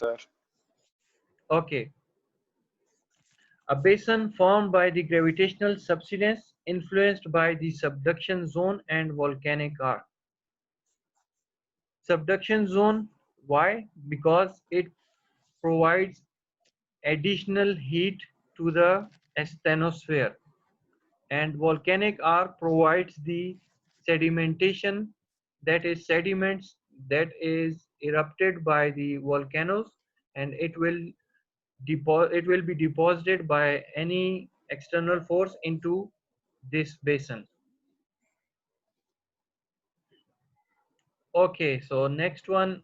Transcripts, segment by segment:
sir. Okay. A basin formed by the gravitational subsidence influenced by the subduction zone and volcanic arc. Subduction zone, why? Because it provides additional heat to the asthenosphere, and volcanic arc provides the sedimentation, that is sediments that is erupted by the volcanoes, and it will be deposited by any external force into this basin. Okay, so next one.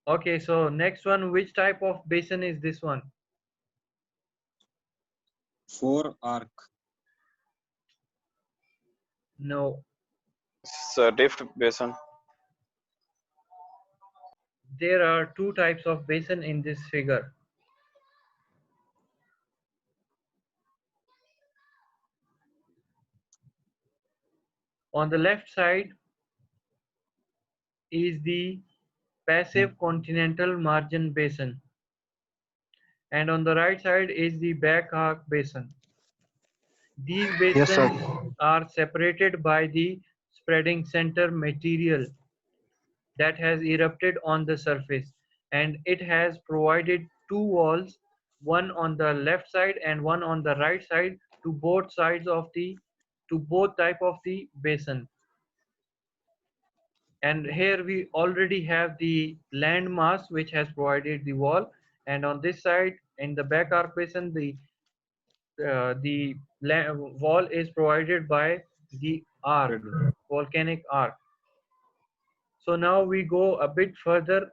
Okay, so next one, which type of basin is this one? Forearc. No, Sir, Rift Basin. there are two types of basin in this figure. On the left side is the passive continental margin basin, and on the right side is the back arc basin. These Yes, sir. basins are separated by the spreading center material that has erupted on the surface, and it has provided two walls, one on the left side and one on the right side, to both sides of the to both type of the basin. And here we already have the land mass which has provided the wall, and on this side in the back arc basin the wall is provided by the arc, volcanic arc. So now we go a bit further.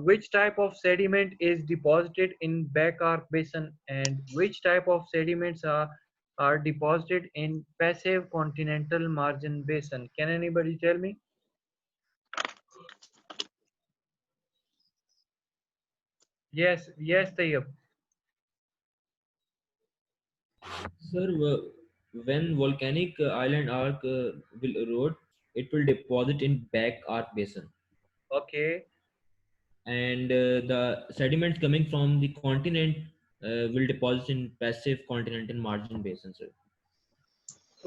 Which type of sediment is deposited in back arc basin, and which type of sediments are deposited in passive continental margin basin? Can anybody tell me? Yes, yes, Tayyab. Sir, when volcanic island arc will erode, it will deposit in back arc basin, Okay, and the sediments coming from the continent will deposit in passive continental margin basin, sir.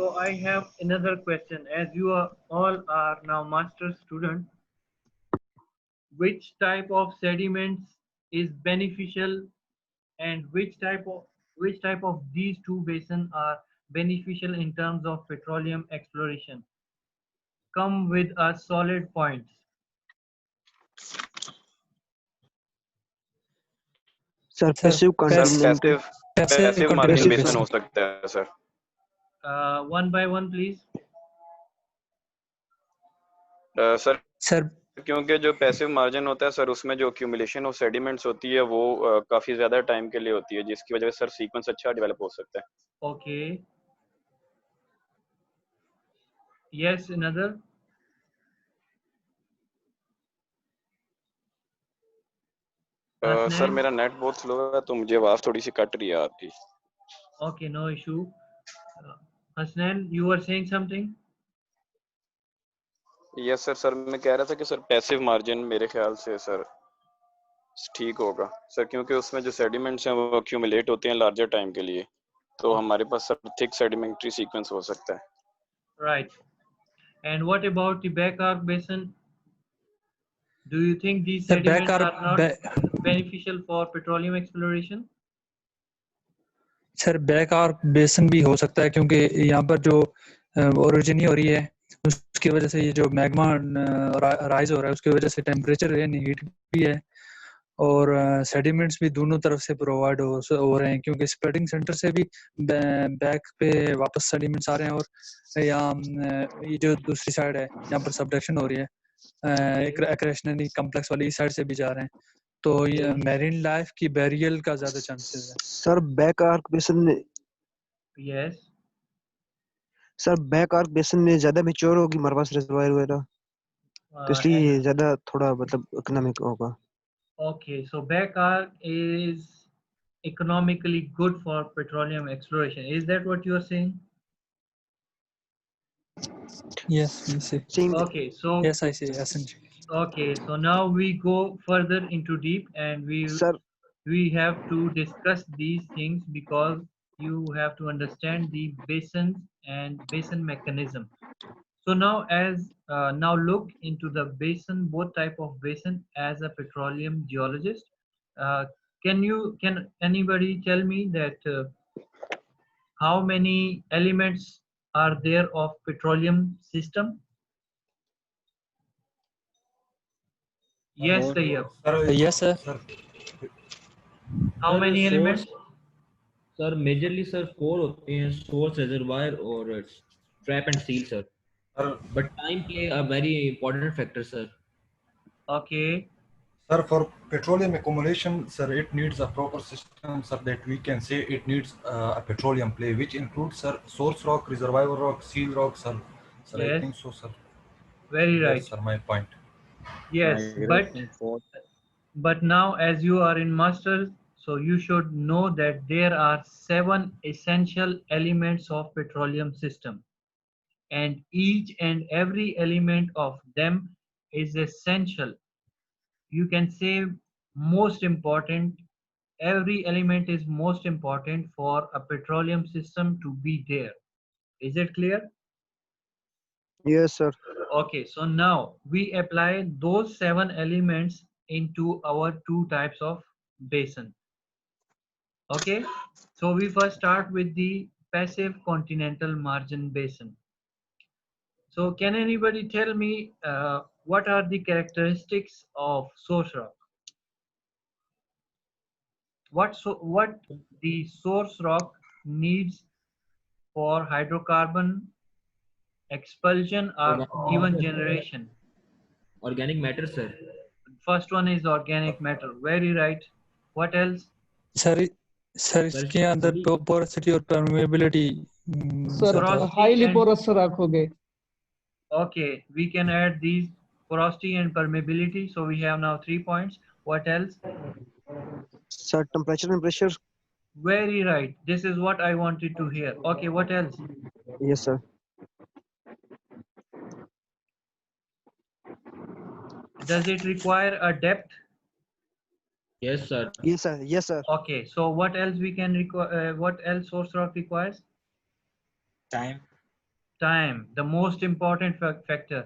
so I have another question. As you are all are now master student, which type of sediments is beneficial, and which type of these two basins are beneficial in terms of petroleum exploration? Come with a solid points. Sir, Sir, passive Sir, continent. passive margin continental basin basin. हो सकता है sir. One by one, please. Sir Sir, क्योंकि जो passive margin होता है sir उसमें जो accumulation of sediments होती है वो काफी ज्यादा टाइम के लिए होती है, जिसकी वजह से सर सीक्वेंस अच्छा डेवलप हो सकता है. Okay. Yes, another. Sir Hasnain? मेरा नेट बहुत स्लो है तो मुझे आवाज थोड़ी सी कट रही है आपकी. Okay, no issue. Hasnain, you were saying something? Yes sir. Sir मैं कह रहा था कि सर पैसिव मार्जिन मेरे ख्याल से सर ठीक होगा सर, क्योंकि उसमें जो सेडिमेंट्स हैं वो एक्यूमुलेट होते हैं लार्जर टाइम के लिए, तो हमारे पास सर थिक सेडिमेंट्री सीक्वेंस हो सकता है. Right. And what about the back arc basin? Do you think these Sir, back sediments arc- are not beneficial for petroleum exploration? Sir back arc बेसन भी हो सकता है, क्योंकि यहाँ पर जो ओरिजिन ही हो रही है उसकी वजह से ये जो मैग्मा राइज हो रहा है उसकी वजह से टेम्परेचर यानी हीट भी है, और सेडिमेंट्स भी दोनों तरफ से प्रोवाइड हो रहे हैं, क्योंकि स्प्रेडिंग सेंटर से भी बैक पे वापस सेडिमेंट्स आ रहे हैं, और यहाँ ये जो दूसरी साइड है यहाँ पर सबडक्शन हो रही है एक्रेशनली कम्प्लेक्स वाली इस साइड से भी जा रहे हैं, तो ये मैरीन लाइफ की बैरियल का ज्यादा चांसेस है. सर बैक आर्क बेसन में Yes. सर बैक आर्क बेसन में ज्यादा मेच्योर होगी हमारे पास रिजर्वायर वगैरह, तो इसलिए And ज्यादा थोड़ा मतलब इकोनॉमिक होगा. okay, so back arc is economically good for petroleum exploration. Is that what you are saying? Yes, we see. Seeing the, Okay, so Yes, I see. SNG. okay, so now we go further into deep, and sir, we have to discuss these things because you have to understand the basins and basin mechanism. So now now look into the basin, both type of basin as a petroleum geologist. Uh, can anybody tell me that how many elements are there of petroleum system? Yes, Tayyab. Yes, sir. How sir many source elements? Sir majorly sir 4 होते हैं, source, reservoir और trap and seal sir. But time play a very important factor sir. Okay. Sir, for petroleum accumulation, sir, it needs a proper system, sir, that we can say it needs a petroleum play, which includes, sir, source rock, reservoir rock, seal rock, sir. Sir, I Yes. think so, sir. Very That's, right. sir, my point. Yes, but now as you are in masters, so you should know that there are 7 essential elements of petroleum system, and each and every element of them is essential. You can say most important. Every element is most important for a petroleum system to be there. Is it clear? yes, sir. Okay, so now we apply those 7 elements into our 2 types of basin. Okay, so we first start with the passive continental margin basin. So can anybody tell me what are the characteristics of source rock? What the source rock needs for hydrocarbon expulsion or even generation? Organic matter sir. First one is organic matter. Very right. What else? Sir इसके अंदर porosity और permeability sir Porosity highly and- porous रखोगे. Okay, we can add these porosity and permeability. So we have now 3 points. What else? Sir, temperature and pressure. Very right. This is what I wanted to hear. Okay, what else? Yes, sir. Does it require a depth? Yes sir. Yes, sir. Yes, sir. Okay, so what else we can require? What else source rock requires? Time. Time, the most important factor.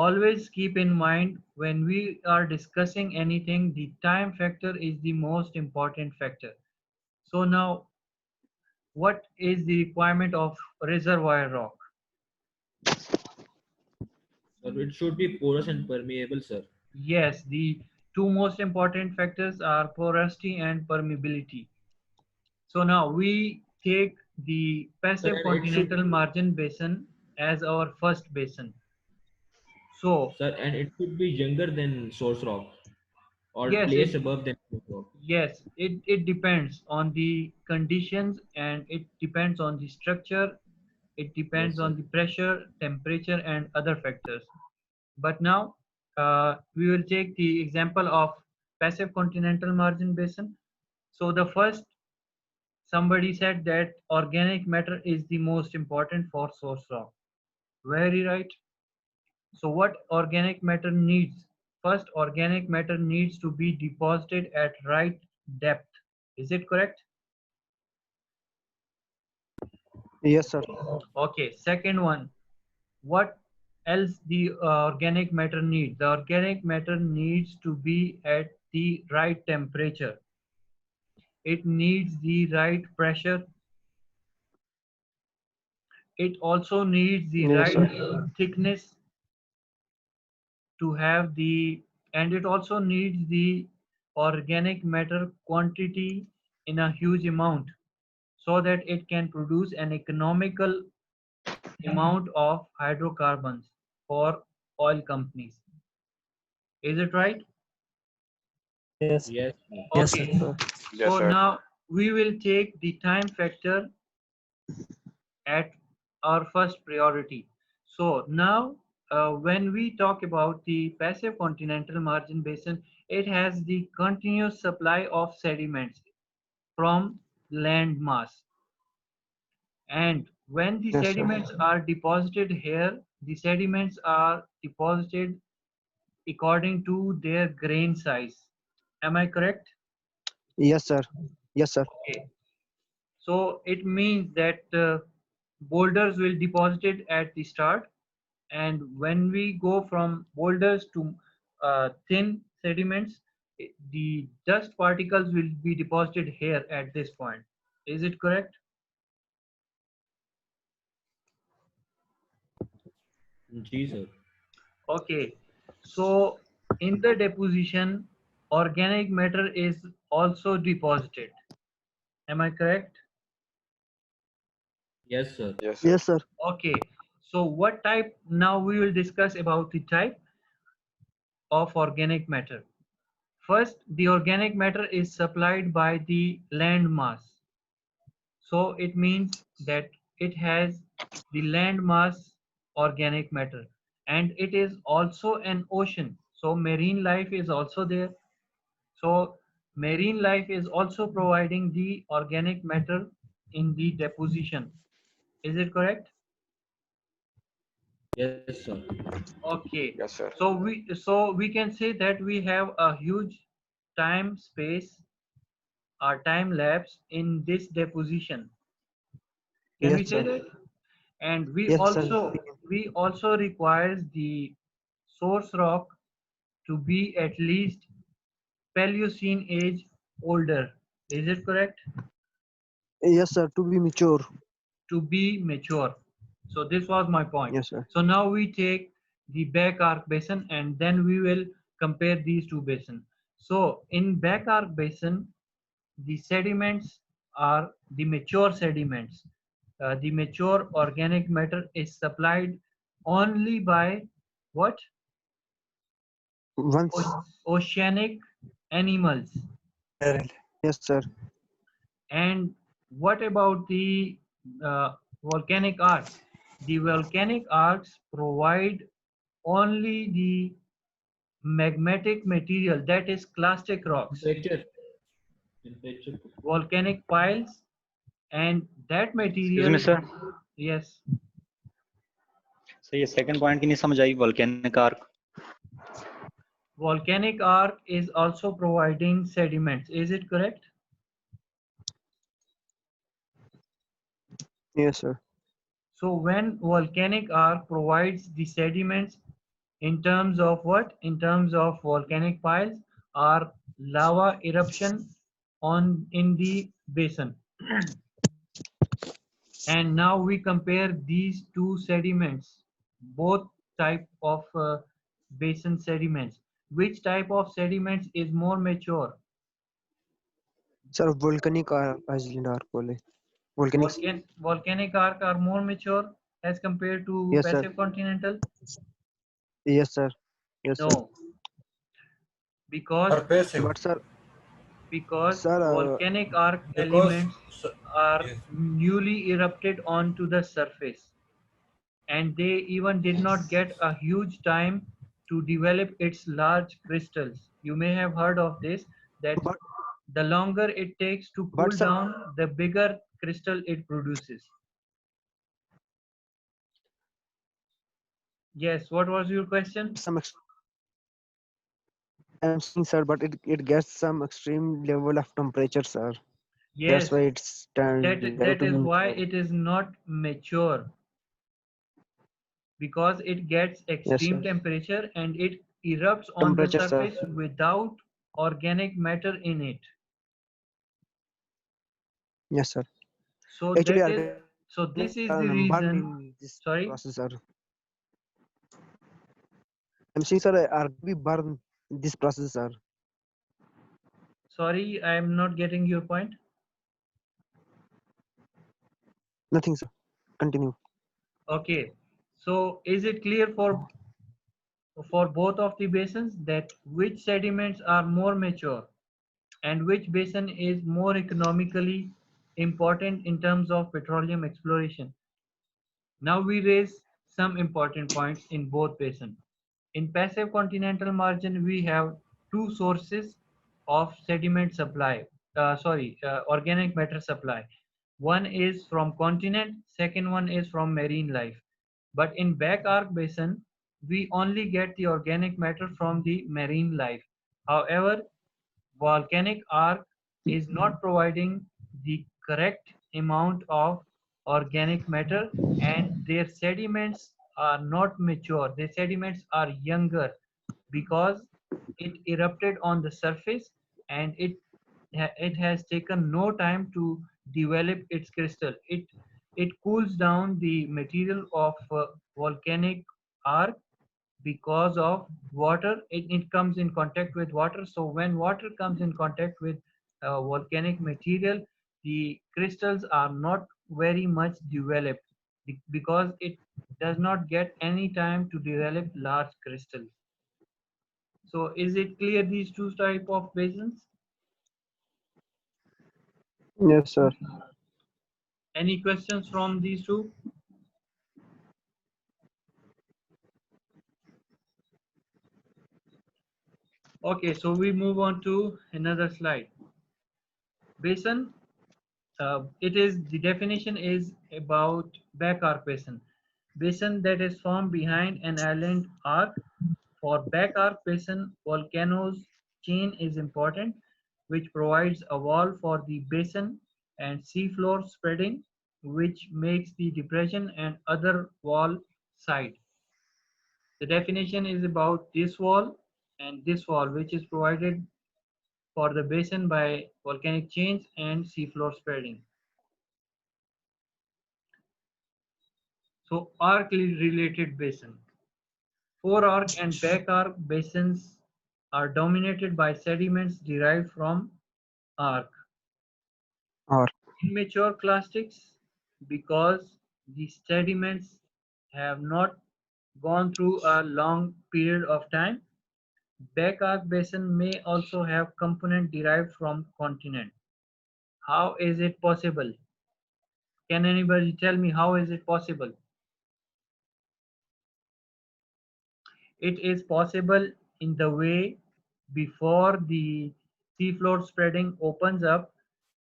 Always keep in mind when we are discussing anything, the time factor is the most important factor. So now, what is the requirement of reservoir rock? Sir, it should be porous and permeable, sir. Yes, the 2 most important factors are porosity and permeability. So now we take the passive Sir, continental margin basin as our first basin. So, Sir, and it should be younger than source rock or yes, placed above than source rock. yes, it depends on the conditions, and it depends on the structure, it depends Yes, on sir. the pressure, temperature, and other factors. But now we will take the example of passive continental margin basin. So the first, somebody said that organic matter is the most important for source rock. Very right. So what organic matter needs? First, organic matter needs to be deposited at right depth. Is it correct? Yes, sir. Okay. Second one, what else the organic matter needs? The organic matter needs to be at the right temperature. It needs the right pressure. It also needs the Yes, right sir. thickness to have the, and it also needs the organic matter quantity in a huge amount so that it can produce an economical amount of hydrocarbons for oil companies. Is it right? Yes. Yes, sir. Yes, Okay. sir. Yes, So sir. now we will take the time factor at our first priority. So now when we talk about the passive continental margin basin, it has the continuous supply of sediments from land mass, and When the Yes, sir. sediments are deposited here, the sediments are deposited according to their grain size. Am I correct? Yes, sir. Yes, sir. Okay. So it means that boulders will deposited at the start, and when we go from boulders to thin sediments, the dust particles will be deposited here at this point. Is it correct? जी sir. Okay. So in the deposition, organic matter is also deposited. Am I correct? Yes sir. Yes, sir. Yes, sir. Okay. So what type? Now we will discuss about the type of organic matter. First, the organic matter is supplied by the land mass. So it means that it has the land mass organic matter, and it is also an ocean. So marine life is also there. So marine life is also providing the organic matter in the deposition. Is it correct? Yes sir. Okay. Yes, sir. So we can say that we have a huge time space or time lapse in this deposition. Can we Yes, say sir. that? And we Yes, sir. also requires the source rock to be at least Paleocene age older. Is it correct? Yes, sir. To be mature. To be mature. So this was my point. Yes, sir. So now we take the back arc basin and then we will compare these two basins. So in back arc basin, the sediments are the mature sediments. The mature organic matter is supplied only by what? Once. Oceanic animals. Yes, sir. And what about the volcanic arcs? The volcanic arcs provide only the magmatic material, that is clastic rocks, Temperature. Temperature. volcanic piles, and that excuse me material, sir yes, sir ये second point की नहीं समझ आई volcanic arc volcanic arc is also providing sediments. Is it correct? Yes, sir. So when volcanic arc provides the sediments in terms of what? In terms of volcanic piles or lava eruption on in the basin. And now we compare these two sediments, both type of basin sediments. Which type of sediments is more mature? Sir, volcanic island are बोले. Volcanic. Volcanic arc are more mature as compared to Yes, sir. passive continental? Yes, sir. Yes, sir. No, because Passive. But sir, sir, volcanic arc Because elements are yes. newly erupted onto the surface, and they even did not get a huge time to develop its large crystals. You may have heard of this, that but the longer it takes to cool sir, down, the bigger crystal it produces. Yes, what was your question? I'm saying, sir, but it gets some extreme level of temperature, sir. That's Yes, why it's that to is be why mature. it is not mature, because it gets Yes, extreme sir. temperature and it erupts on the Temperature, sir. surface without organic matter in it. Yes, sir. So Actually, that is, organic so this is the burn reason. in this Sorry, process, sir. I'm saying, sir, are we burn in this process, sir? sorry, I am not getting your point. Nothing, sir. Continue. Okay, so is it clear for both of the basins that which sediments are more mature and which basin is more economically important in terms of petroleum exploration? Now we raise some important points in both basins. In passive continental margin, we have two sources of sediment supply, organic matter supply. One is from continent, second one is from marine life. But in back arc basin, we only get the organic matter from the marine life. However, volcanic arc is not providing the correct amount of organic matter, and their sediments are not mature. Their sediments are younger because it erupted on the surface, and it has taken no time to develop its crystal. It cools down the material of volcanic arc because of water. It comes in contact with water. So when water comes in contact with volcanic material, the crystals are not very much developed because it does not get any time to develop large crystals. So is it clear these two type of basins? Yes, sir. Any questions from these two? Okay, so we move on to another slide. Basin, the definition is about back arc basin. Basin that is formed behind an island arc. For back arc basin, volcanoes chain is important, which provides a wall for the basin, and seafloor spreading, which makes the depression and other wall side. The definition is about this wall and this wall, which is provided for the basin by volcanic chains and seafloor spreading. So arc related basin. Fore-arc and back-arc basins are dominated by sediments derived from arc. Or Immature clastics, because the sediments have not gone through a long period of time. Back-arc basin may also have component derived from continent. How is it possible? Can anybody tell me how is it possible? It is possible in the way before the seafloor spreading opens up.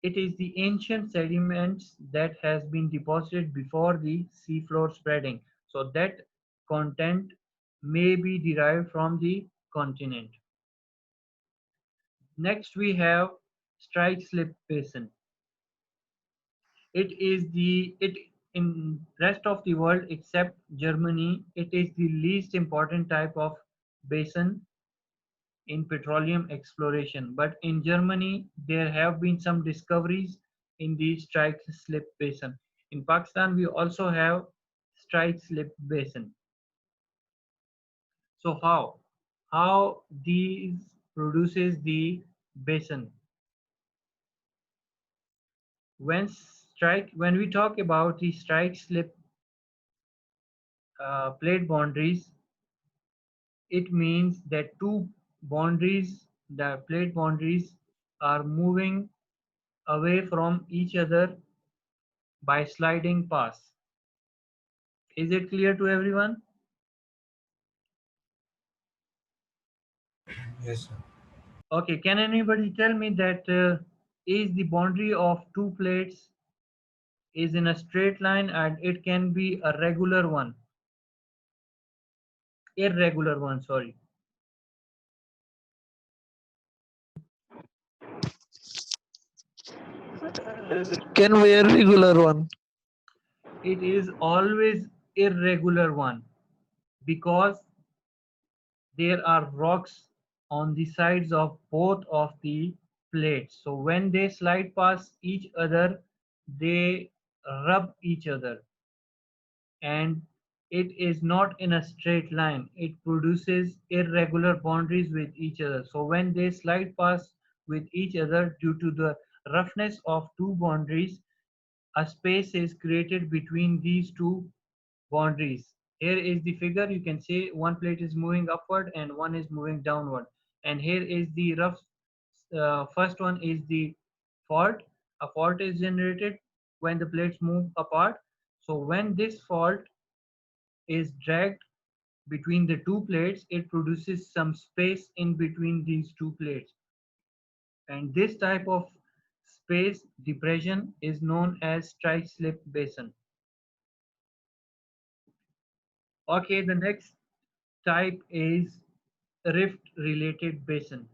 It is the ancient sediments that has been deposited before the seafloor spreading. So that content may be derived from the continent. Next we have strike slip basin. It is it in rest of the world except Germany, it is the least important type of basin in petroleum exploration. But in Germany, there have been some discoveries in the strike slip basin. In Pakistan, we also have strike slip basin. So how these produces the basin? When we talk about the strike slip plate boundaries, it means that two boundaries, the plate boundaries, are moving away from each other by sliding pass. Is it clear to everyone? Yes, sir. Okay, can anybody tell me that is the boundary of two plates is in a straight line, and it can be a regular one, irregular one, sorry. Can be a regular one. It is always irregular one because there are rocks on the sides of both of the plates. So when they slide past each other, they rub each other, and it is not in a straight line. It produces irregular boundaries with each other. So when they slide past with each other due to the roughness of two boundaries, a space is created between these two boundaries. Here is the figure. You can see one plate is moving upward and one is moving downward. And here is the rough, first one is the fault. A fault is generated when the plates move apart. So when this fault is dragged between the two plates, it produces some space in between these two plates. And this type of space depression is known as strike-slip basin. Okay, the next type is rift-related basin.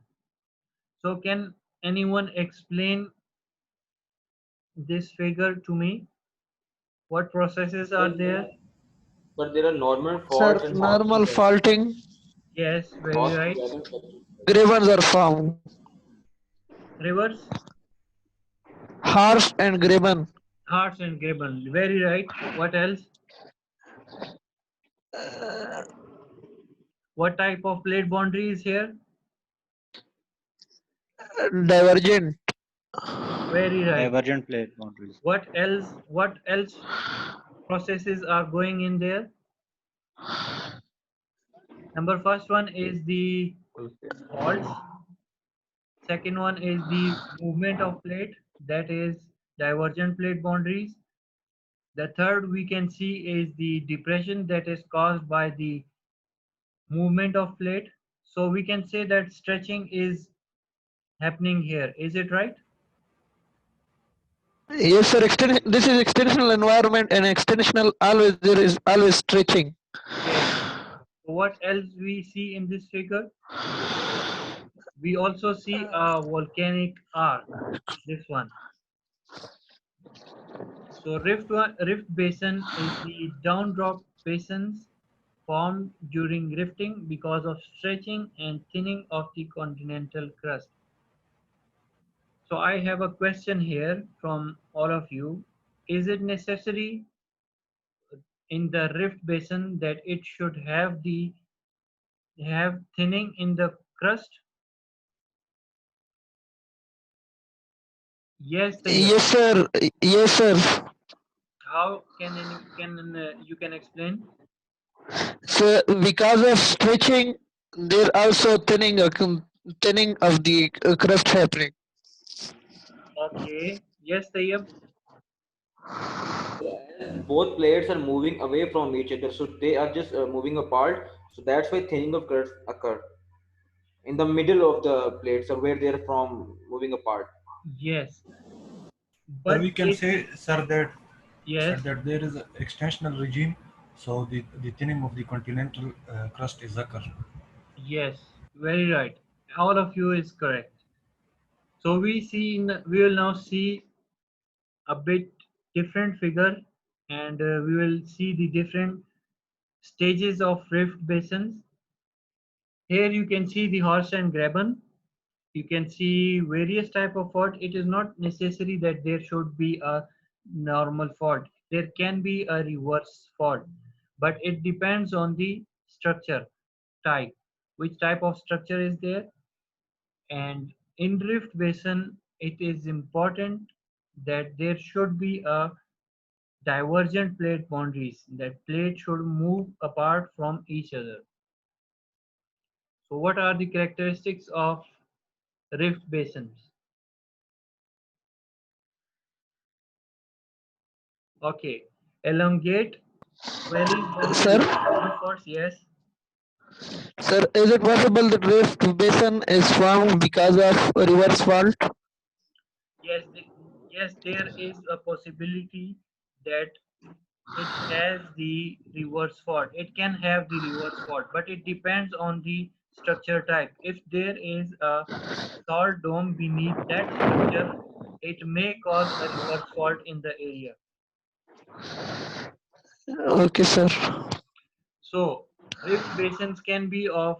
So can anyone explain this figure to me? What processes are there? But there are normal Sir, faults and normal horses. faulting, Yes, very Horse right. gravens are formed. Rivers, Harsh and graben. hearts and graben. Very right. What else? What type of plate boundary is here? Divergent. Very right. Divergent plate boundaries. What else? What else processes are going in there? Number first one is the faults. Second one is the movement of plate, that is divergent plate boundaries. The third we can see is the depression that is caused by the movement of plate. So we can say that stretching is happening here. Is it right? Yes, sir. This is extensional environment, and extensional always there is always stretching. Yes. So what else we see in this figure? We also see a volcanic arc. This one. So rift basin is the downdrop basins formed during rifting because of stretching and thinning of the continental crust. So I have a question here from all of you. Is it necessary in the rift basin that it should have thinning in the crust? Yes, Tayyab. Yes, sir. Yes, sir. How can you can explain? So because of stretching, there also thinning of the crust happening. Okay. Yes, Tayyab. Both plates are moving away from each other, so they are just moving apart. So that's why thinning of curves occur in the middle of the plates, or where they are from moving apart. Yes. Sir, But we can it say, sir, yes. that there is an extensional regime, so the thinning of the continental crust is occur. Yes, very right. All of you is correct. So we will now see a bit different figure, and we will see the different stages of rift basins. Here you can see the horse and graben. You can see various type of fault. It is not necessary that there should be a normal fault. There can be a reverse fault, but it depends on the structure type. Which type of structure is there? And in rift basin, it is important that there should be a divergent plate boundaries. That plate should move apart from each other. So what are the characteristics of rift basins? Okay, elongate valleys bounded Sir, by cover faults. Yes. sir, is it possible that rift basin is formed because of reverse fault? Yes, yes, there is a possibility that it has the reverse fault. It can have the reverse fault, but it depends on the structure type. If there is a salt dome beneath that structure, it may cause a reverse fault in the area. Okay, sir. So rift basins can be of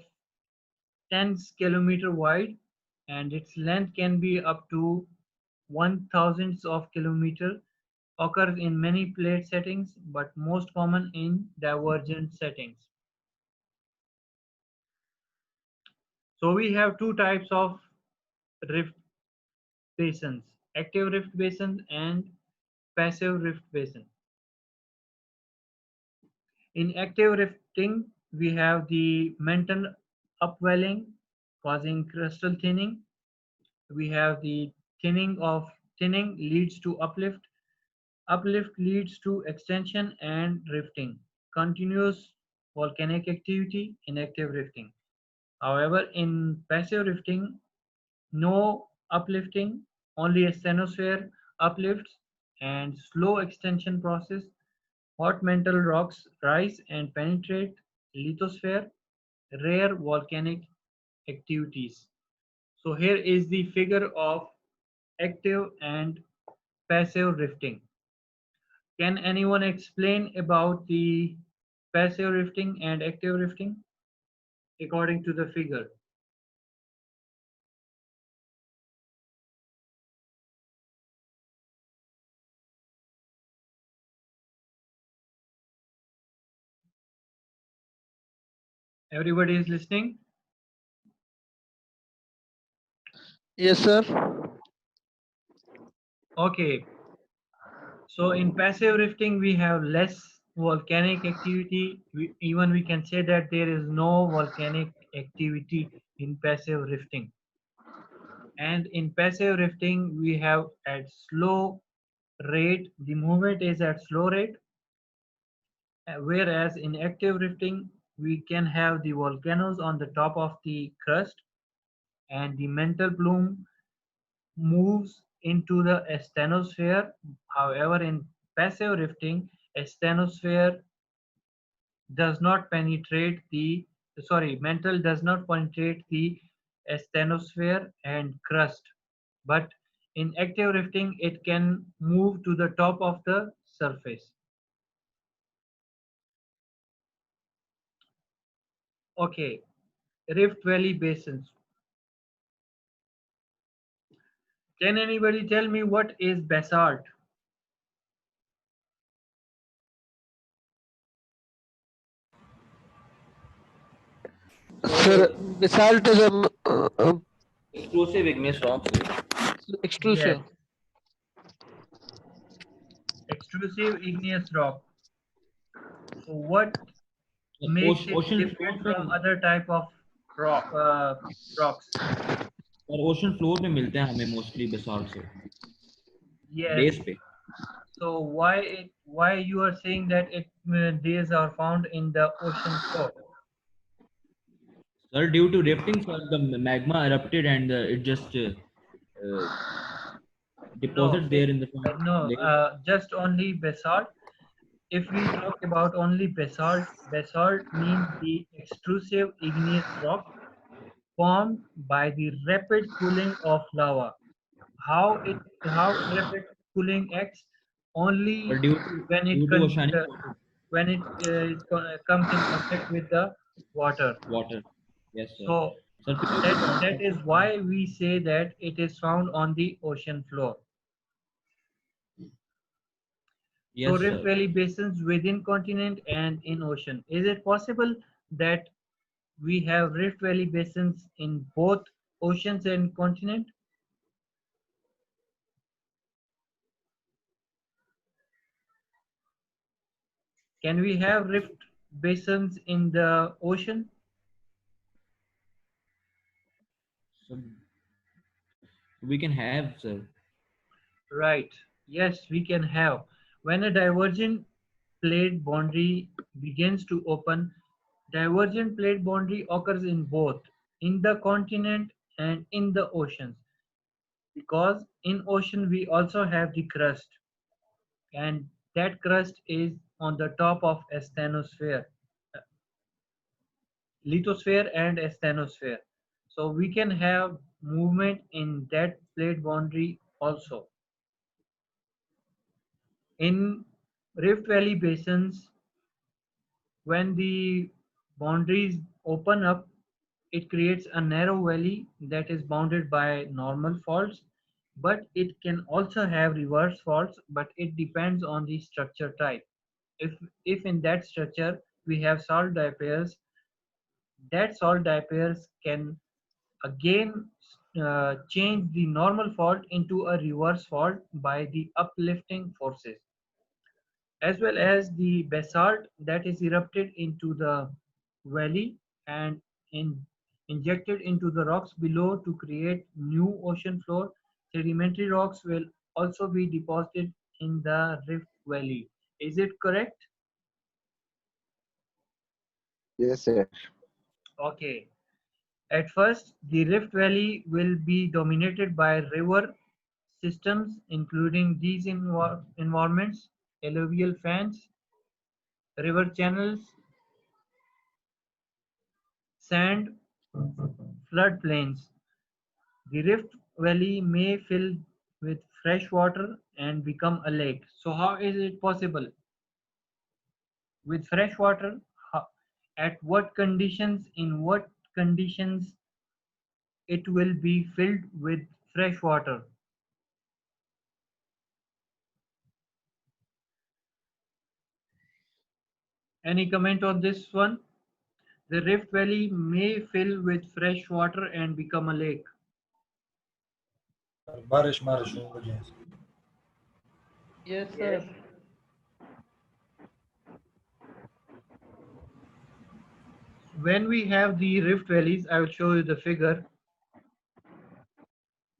10 kilometer wide, and its length can be up to 1,000 of kilometer. Occurs in many plate settings, but most common in divergent settings. So we have two types of rift basins: active rift basin and passive rift basin. In active rifting, we have the mantle upwelling causing crustal thinning. We have the thinning leads to uplift. Uplift leads to extension and rifting. Continuous volcanic activity in active rifting. However, in passive rifting, no uplifting, only asthenosphere uplifts and slow extension process. Hot mantle rocks rise and penetrate lithosphere, rare volcanic activities. So here is the figure of active and passive rifting. Can anyone explain about the passive rifting and active rifting according to the figure? Everybody is listening? Yes, sir. Okay. So in passive rifting, we have less volcanic activity. Even we can say that there is no volcanic activity in passive rifting. And in passive rifting, we have at slow rate, the movement is at slow rate. Whereas in active rifting, we can have the volcanoes on the top of the crust and the mantle plume moves into the asthenosphere. However, in passive rifting, asthenosphere does not penetrate the mantle does not penetrate the asthenosphere and crust, but in active rifting it can move to the top of the surface. Okay, Rift Valley basins. Can anybody tell me what is basalt? Sir, basalt is Explosive igneous rock. Yes, extrusive. extrusive igneous rock. So what makes it Ocean floor different पे from other type of rocks? और ocean floor पे मिलते हैं हमें mostly basalt से Yes. base पे. So why you are saying that these are found in the ocean floor? Sir, due to rifting, sir, the magma erupted and it just deposits there in the Just only basalt. If we talk about only basalt, basalt means the extrusive igneous rock formed by the rapid cooling of lava. How rapid cooling acts? Only But due when it due to oceanic comes in contact with the water. water. Yes, sir. So Sir, that is why we say that it is found on the ocean floor. So yes, Rift sir. Valley basins within continent and in ocean. Is it possible that we have Rift Valley basins in both oceans and continent? Can we have rift basins in the ocean? So we can have, sir. Right. Yes, we can have. When a divergent plate boundary begins to open, divergent plate boundary occurs in both, in the continent and in the oceans. Because in ocean we also have the crust, and that crust is on the top of asthenosphere, lithosphere and asthenosphere. So we can have movement in that plate boundary also. In Rift Valley basins, when the boundaries open up, it creates a narrow valley that is bounded by normal faults, but it can also have reverse faults, but it depends on the structure type. If in that structure we have salt diapairs, that salt diapairs can again change the normal fault into a reverse fault by the uplifting forces, as well as the basalt that is erupted into the valley and injected into the rocks below to create new ocean floor. Sedimentary rocks will also be deposited in the Rift Valley. Is it correct? Yes, sir. Okay. At first, the Rift Valley will be dominated by river systems, including these environments: alluvial fans, river channels, sand, floodplains. The Rift Valley may fill with fresh water and become a lake. So how is it possible? With fresh water, at what conditions, in what conditions it will be filled with fresh water? Any comment on this one? The Rift Valley may fill with fresh water and become a lake. बारिश बारिश हो गई है। Yes, sir. When we have the rift valleys, I will show you the figure.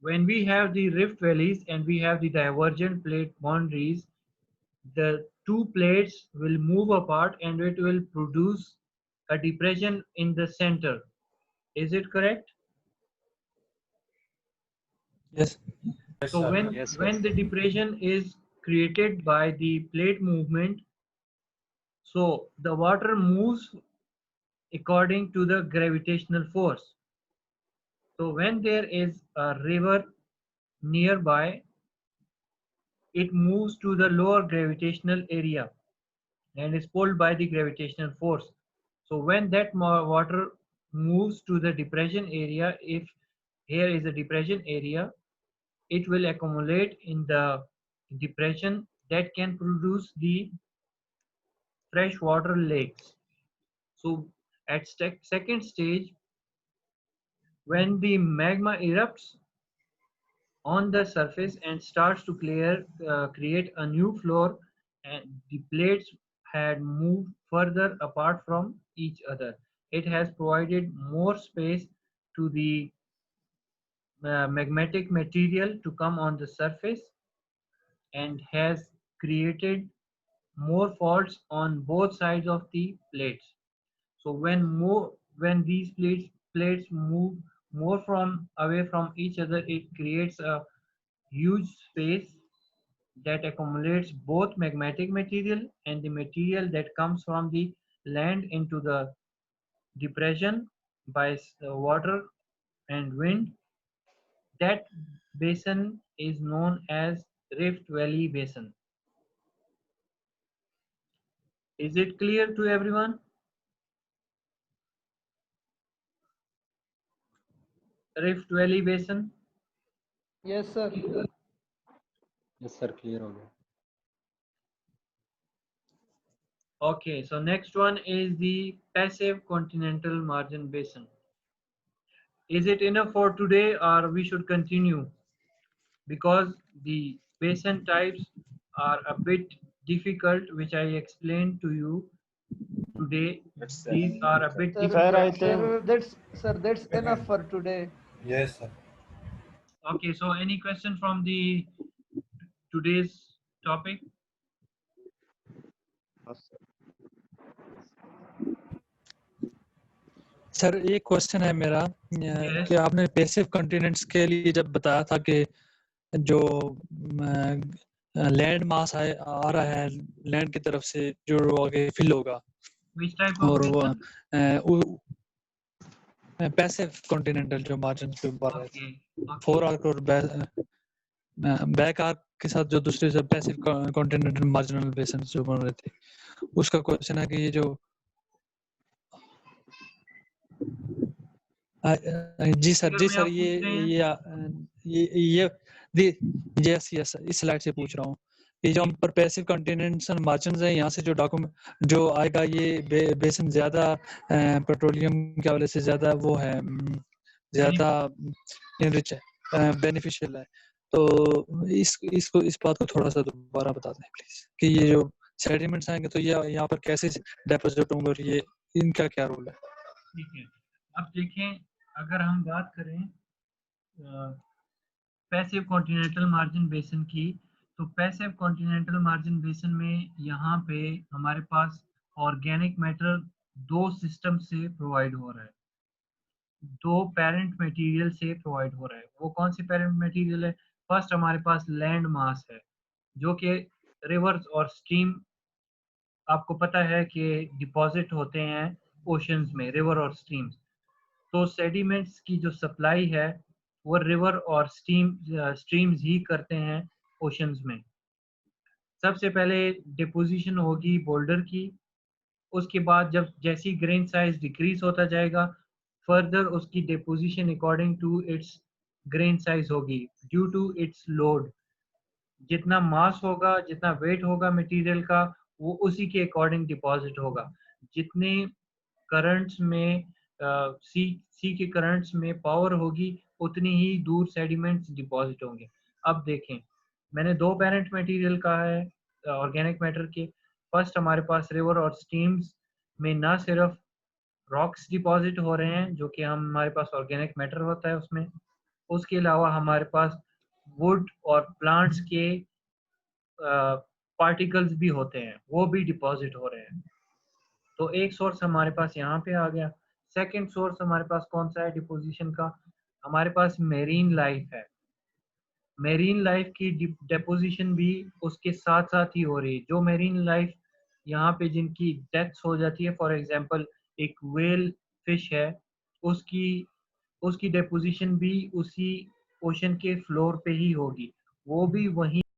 When we have the rift valleys and we have the divergent plate boundaries, the two plates will move apart and it will produce a depression in the center. Is it correct? Yes. Yes, So sir. when the depression is created by the plate movement, so the water moves according to the gravitational force. So when there is a river nearby, it moves to the lower gravitational area and is pulled by the gravitational force. So when that water moves to the depression area, if here is a depression area, it will accumulate in the depression that can produce the freshwater lakes. So at second stage, when the magma erupts on the surface and starts to create a new floor, and the plates had moved further apart from each other. It has provided more space to the magmatic material to come on the surface and has created more faults on both sides of the plates. So when these plates move more from away from each other, it creates a huge space that accumulates both magmatic material and the material that comes from the land into the depression by water and wind. That basin is known as Rift Valley Basin. Is it clear to everyone? Rift Valley Basin? Yes, sir. Yes sir clear हो गया Okay, so next one is the passive continental margin basin. Is it enough for today or we should continue? Because the basin types are a bit difficult, which I explained to you today. These are a bit Sir, difficult. that's enough for today. Yes, sir. Okay, so any question from the today's topic? Sir एक question है मेरा Yes. कि आपने passive continents के लिए जब बताया था कि जो लैंड मास आ रहा है लैंड की तरफ से जो आगे फिल होगा Which type of और basin? वो पैसिव कॉन्टिनेंटल जो मार्जिन पे ऊपर रहे थे Okay. फोर आर्क और बैक आर्क के साथ जो दूसरे सब पैसिव कॉन्टिनेंटल मार्जिनल बेसन जो बन रहे थे उसका क्वेश्चन है कि ये जो जी सर ये यस यस इस स्लाइड से पूछ रहा हूँ ये जो हम पर पैसिव कॉन्टिनेंट्स एंड मार्जिन्स हैं यहाँ से जो डॉक्यूमेंट जो आएगा ये बेसन ज्यादा पेट्रोलियम के हवाले से ज्यादा वो है ज्यादा इनरिच है बेनिफिशियल है तो इस बात को थोड़ा सा दोबारा बता दें प्लीज कि ये जो सेडिमेंट्स आएंगे तो ये यहाँ पर कैसे डिपॉजिट होंगे और ये इनका क्या रोल है ठीक है अब देखें अगर हम बात करें पैसिव कॉन्टिनेंटल मार्जिन बेसन की तो पैसिव कॉन्टिनेंटल मार्जिन बेसन में यहाँ पे हमारे पास ऑर्गेनिक मैटर दो सिस्टम से प्रोवाइड हो रहा है दो पेरेंट मटेरियल से प्रोवाइड हो रहा है वो कौन सी पेरेंट मटेरियल है फर्स्ट हमारे पास लैंड मास है, जो कि रिवर्स और स्ट्रीम, आपको पता है कि डिपॉजिट होते हैं ओशंस में, रिवर और स्ट्रीम्स। तो सेडिमेंट्स की जो सप्लाई है वो रिवर और स्ट्रीम्स ही करते हैं ओशंस में। सबसे पहले डिपोजिशन होगी बोल्डर की, उसके बाद जब जैसी ग्रेन साइज डिक्रीज होता जाएगा, फर्दर उसकी deposition according to its grain size होगी ड्यू टू इट्स लोड। जितना मास होगा, जितना वेट होगा मटेरियल का, वो उसी के अकॉर्डिंग डिपॉजिट होगा। जितने करंट्स में सी के करंट्स में पावर होगी, उतनी ही दूर सेडिमेंट्स डिपॉजिट होंगे। अब देखें, मैंने दो पेरेंट मटेरियल कहा है ऑर्गेनिक मैटर के। फर्स्ट हमारे पास रिवर और स्ट्रीम्स में ना सिर्फ रॉक्स डिपॉजिट हो रहे हैं, जो कि हमारे पास ऑर्गेनिक मैटर होता है उसमें, उसके अलावा हमारे पास वुड और प्लांट्स के पार्टिकल्स भी होते हैं, वो भी डिपॉजिट हो रहे हैं। तो एक सोर्स हमारे पास यहाँ पे आ गया। सेकंड सोर्स हमारे पास कौन सा है डिपोजिशन का? हमारे पास मेरीन लाइफ है। मेरीन लाइफ की डिपोजिशन भी उसके साथ साथ ही हो रही है। जो मेरीन लाइफ यहाँ पे जिनकी डेथ्स हो जाती है, फॉर एग्जांपल एक व्हेल फिश है, उसकी उसकी डिपोजिशन भी उसी ओशन के फ्लोर पे ही होगी, वो भी वहीं